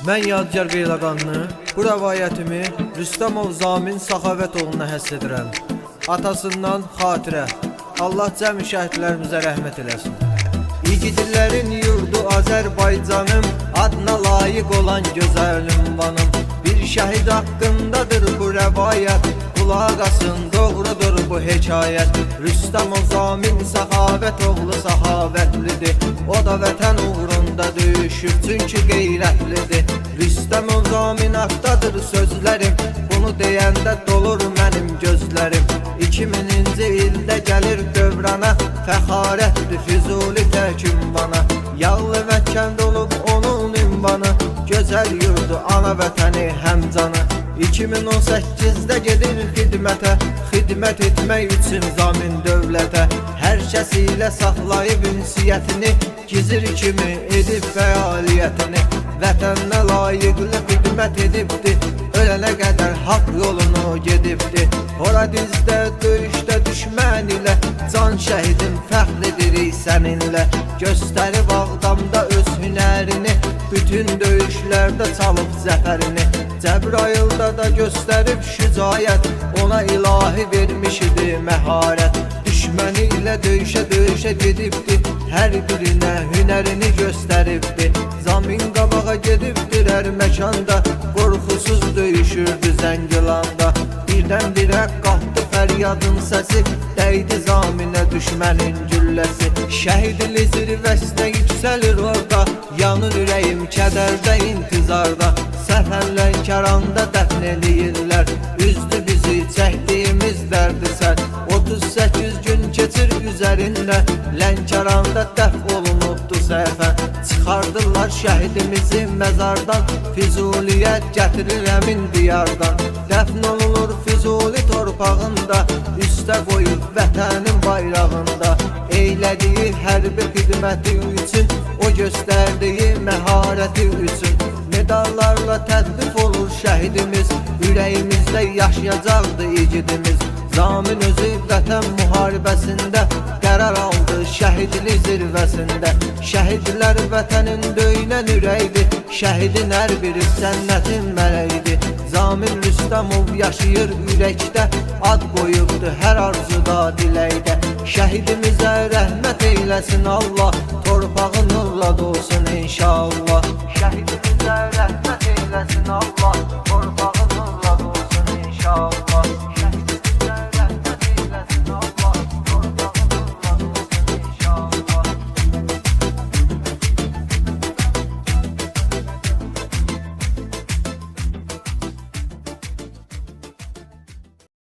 Mən Yadigar Beyləqanlı bu rəvayətimi Rüstəmov Zamin Səxavətoğluna həsr edirəm. Atasından xatirə. Allah cəmi şəhidlərimizə rəhmət eləsin. İgidlərin yurdu Azərbaycanım, adına layiq olan gözəl ünvanım. Bir şəhid haqqındadır bu rəvayət, qulaq asın, doğrudur bu hekayət. Rüstəmov Zamin Səxavətoğlu səxavətlidir, o da vətən uğrunda döyüşür, çünki qeyrətlidir. Rüstəmov Zamin haqqdadır sözlərim, bunu deyəndə dolur mənim gözlərim. 2000-ci ildə gəlir dövrana, fəxarətdir Füzuli tək ünvana. Yağlı Məkkənd olub onun ünvanı, gözəl yurdu ana vətəni həmcanı. 2018-də gedir xidmətə, xidmət etmək üçün Zamin dövlətə. Hər kəs ilə saxlayıb ünsiyyətini, gizir kimi edib fəaliyyətini. Vətənə layiqli xidmət edibdir, ölənə qədər haqq yolunu gedibdir. Ora dizdə, döyüşdə düşmən ilə, can şəhidim fəxr edirik səninlə. Göstərib Ağdamda öz hünərini, bütün döyüşlərdə çalıb zəfərini. Cəbrayılda da göstərib şücaət, ona ilahi vermiş idi məharət. Düşməni ilə döyüşə gedibdir, hər birinə hünərini göstəribdir. Zamin qabağa gedibdir hər məkanda, qorxusuz döyüşürdü Zəngilanda. Birdən-birə qalxdı fəryadın səsi, dəydi Zaminə düşmənin gülləsi. Şəhidli zirvəsinə yüksəlir orada, yanır ürəyim kədərdə, intizarda. Səhər Lənkəranda dəfn eləyirlər, üzdü bizi çəkdiyimiz dərdi sən. 38 gün keçir üzərində, Lənkəranda dəf olunubdu səhvən. Çıxardılar şəhidimizi məzardan, Füzuliyə gətirir əmin diyardan. Dəfn olunur Füzuli torpağında, üstə qoyub vətənin bayrağında. Eylədiyi hərbi xidməti üçün, o göstərdiyi məharəti üçün. Medallarla tədbif olur şəhidimiz, ürəyimizdə yaşayacaqdı igidimiz. Zamin özü vətən müharibəsində qərar aldı şəhidli zirvəsində. Şəhidlər vətənin döyünən ürəkdir, şəhidin hər biri cənnətin mələyidir. Zamin Rüstəmov yaşayır ürəkdə, ad qoyubdu hər arzuda, diləkdə. Şəhidimizə rəhmət eyləsin Allah, torpağı nurla dolsun inşallah. Şəhidimizə rəhmət eyləsin Allah, torpağı